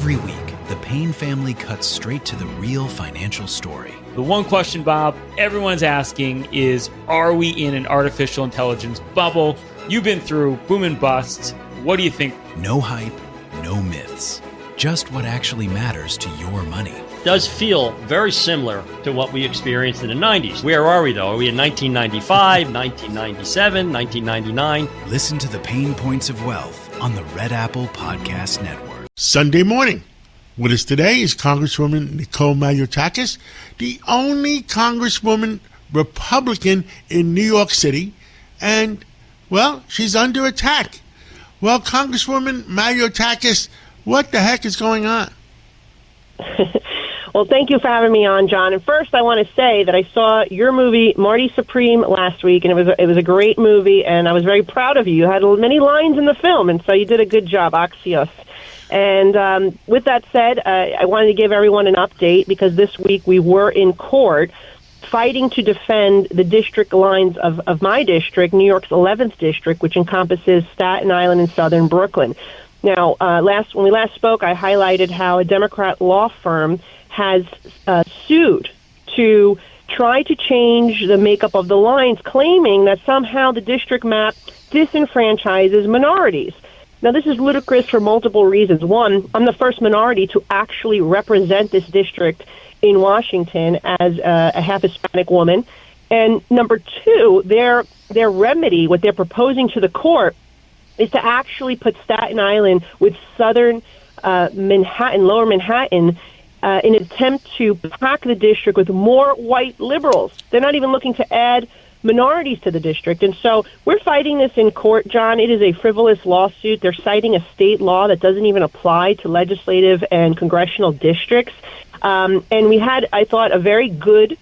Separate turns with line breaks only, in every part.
Every week, the Payne family cuts straight to the real financial story.
The one question, Bob, everyone's asking is, are we in an artificial intelligence bubble? You've been through boom and bust. What do you think?
No hype, no myths. Just what actually matters to your money.
Does feel very similar to what we experienced in the 90s. Where are we, though? Are we in 1995, 1997, 1999?
Listen to the Pain Points of Wealth on the Red Apple Podcast Network.
Sunday morning. With us today is Congresswoman Nicole Malliotakis, the only Congresswoman Republican in New York City, and, well, she's under attack. Well, Congresswoman Malliotakis, what the heck is going on?
Well, thank you for having me on, John. And first, I want to say that I saw your movie, Marty Supreme, last week, and it was a great movie, and I was very proud of you. You had many lines in the film, and so you did a good job, Axios. And with that said, I wanted to give everyone an update because this week we were in court fighting to defend the district lines of my district, New York's 11th district, which encompasses Staten Island and southern Brooklyn. Now, when we last spoke, I highlighted how a Democrat law firm has sued to try to change the makeup of the lines, claiming that somehow the district map disenfranchises minorities. Now, this is ludicrous for multiple reasons. One, I'm the first minority to actually represent this district in Washington as a half Hispanic woman. And number two, their remedy, what they're proposing to the court, is to actually put Staten Island with southern Manhattan, lower Manhattan, in an attempt to pack the district with more white liberals. They're not even looking to add minorities to the district. And so we're fighting this in court, John. It is a frivolous lawsuit. They're citing a state law that doesn't even apply to legislative and congressional districts. And we had, I thought, very good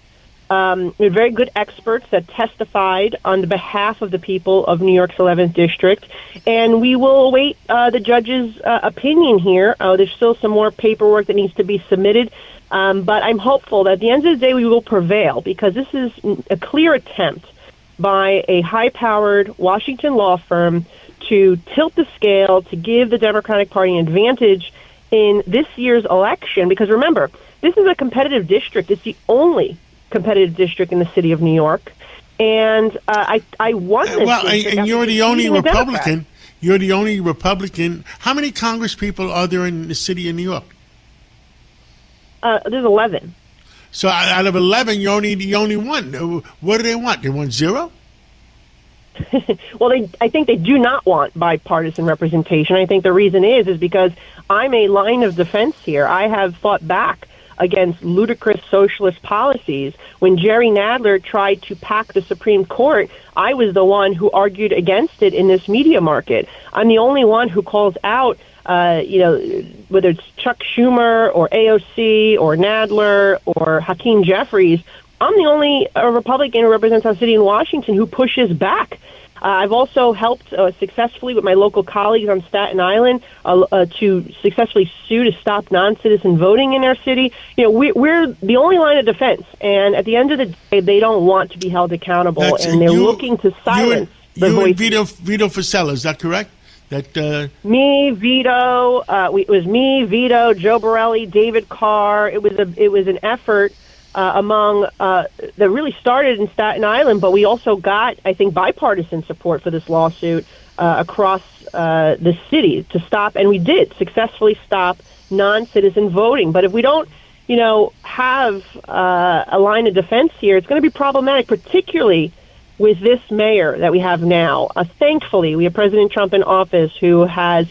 experts that testified on the behalf of the people of New York's 11th district. And we will await the judge's opinion here. There's still some more paperwork that needs to be submitted. But I'm hopeful that at the end of the day we will prevail because this is a clear attempt by a high-powered Washington law firm to tilt the scale, to give the Democratic Party an advantage in this year's election. Because remember, this is a competitive district. It's the only competitive district in the city of New York. And I won this district.
And you're the only Republican. You're the only Republican. How many Congress people are there in the city of New York?
There's 11.
So out of 11, you're only the only one. What do they want? They want zero?
Well, I think they do not want bipartisan representation. I think the reason is because I'm a line of defense here. I have fought back against ludicrous socialist policies. When Jerry Nadler tried to pack the Supreme Court, I was the one who argued against it in this media market. I'm the only one who calls out whether it's Chuck Schumer or AOC or Nadler or Hakeem Jeffries, I'm the only Republican who represents our city in Washington who pushes back. I've also helped successfully with my local colleagues on Staten Island to successfully sue to stop non-citizen voting in our city. You know, we're the only line of defense, and at the end of the day, they don't want to be held accountable, and they're looking to silence the voice.
Vito Fossella, is that correct?
Me, Vito. It was me, Vito, Joe Borelli, David Carr. It was an effort among that really started in Staten Island, but we also got, I think, bipartisan support for this lawsuit across the city to stop, and we did successfully stop non-citizen voting. But if we don't, have a line of defense here, it's going to be problematic, particularly with this mayor that we have now. Thankfully, we have President Trump in office who has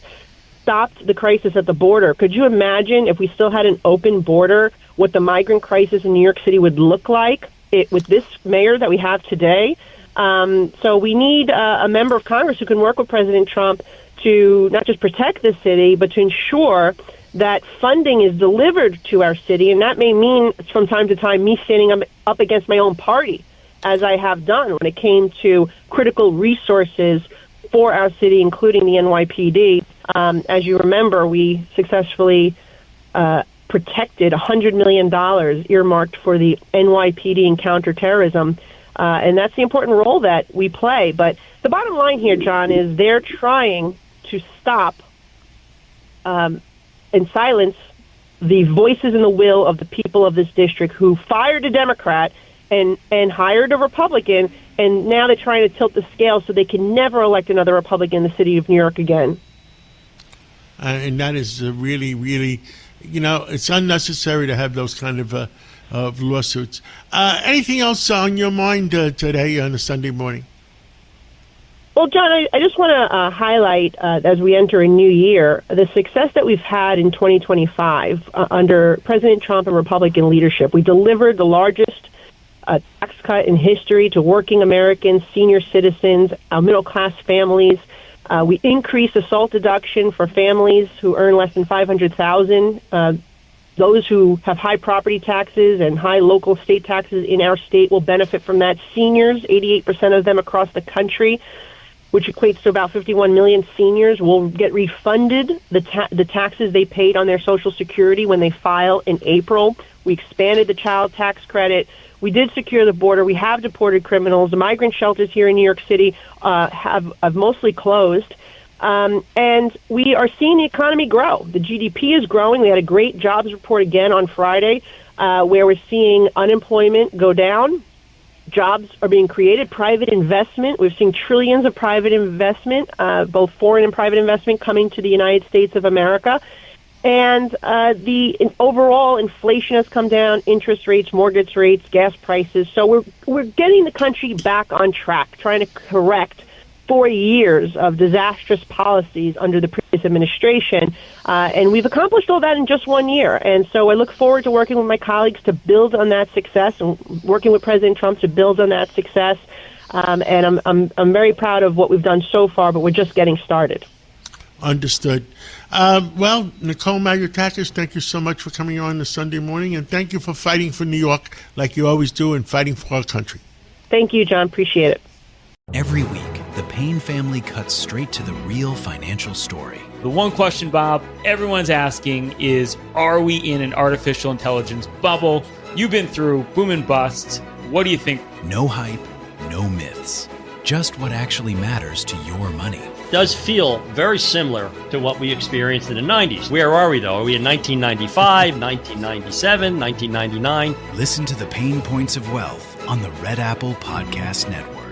stopped the crisis at the border. Could you imagine if we still had an open border, what the migrant crisis in New York City would look like with this mayor that we have today? So we need a member of Congress who can work with President Trump to not just protect the city, but to ensure that funding is delivered to our city. And that may mean from time to time me standing up against my own party, as I have done when it came to critical resources for our city, including the NYPD. As you remember, we successfully protected $100 million earmarked for the NYPD and counterterrorism, and that's the important role that we play. But the bottom line here, John, is they're trying to stop and silence the voices and the will of the people of this district who fired a Democrat and hired a Republican, and now they're trying to tilt the scale so they can never elect another Republican in the city of New York again.
And that is really, really, it's unnecessary to have those kind of lawsuits. Anything else on your mind today on a Sunday morning?
Well, John, I just want to highlight, as we enter a new year, the success that we've had in 2025 under President Trump and Republican leadership. We delivered the largest tax cut in history to working Americans, senior citizens, middle-class families. We increased assault deduction for families who earn less than $500,000. Those who have high property taxes and high local state taxes in our state will benefit from that. Seniors, 88% of them across the country, which equates to about 51 million seniors, will get refunded the taxes they paid on their Social Security when they file in April. We expanded the child tax credit. We did secure the border. We have deported criminals. The migrant shelters here in New York City have mostly closed. And we are seeing the economy grow. The GDP is growing. We had a great jobs report again on Friday where we're seeing unemployment go down. Jobs are being created, private investment. We're seeing trillions of private investment, both foreign and private investment, coming to the United States of America. And the overall inflation has come down, interest rates, mortgage rates, gas prices. So we're getting the country back on track, trying to correct 4 years of disastrous policies under the previous administration. And we've accomplished all that in just 1 year. And so I look forward to working with my colleagues to build on that success and working with President Trump to build on that success. And I'm very proud of what we've done so far, but we're just getting started.
Understood. Well, Nicole Malliotakis, thank you so much for coming on this Sunday morning, and thank you for fighting for New York like you always do and fighting for our country.
Thank you, John. Appreciate it.
Every week, the Payne family cuts straight to the real financial story.
The one question, Bob, everyone's asking is, are we in an artificial intelligence bubble? You've been through boom and bust. What do you think?
No hype, no myths. Just what actually matters to your money.
Does feel very similar to what we experienced in the 90s. Where are we, though? Are we in 1995, 1997, 1999?
Listen to the Pain Points of Wealth on the Red Apple Podcast Network.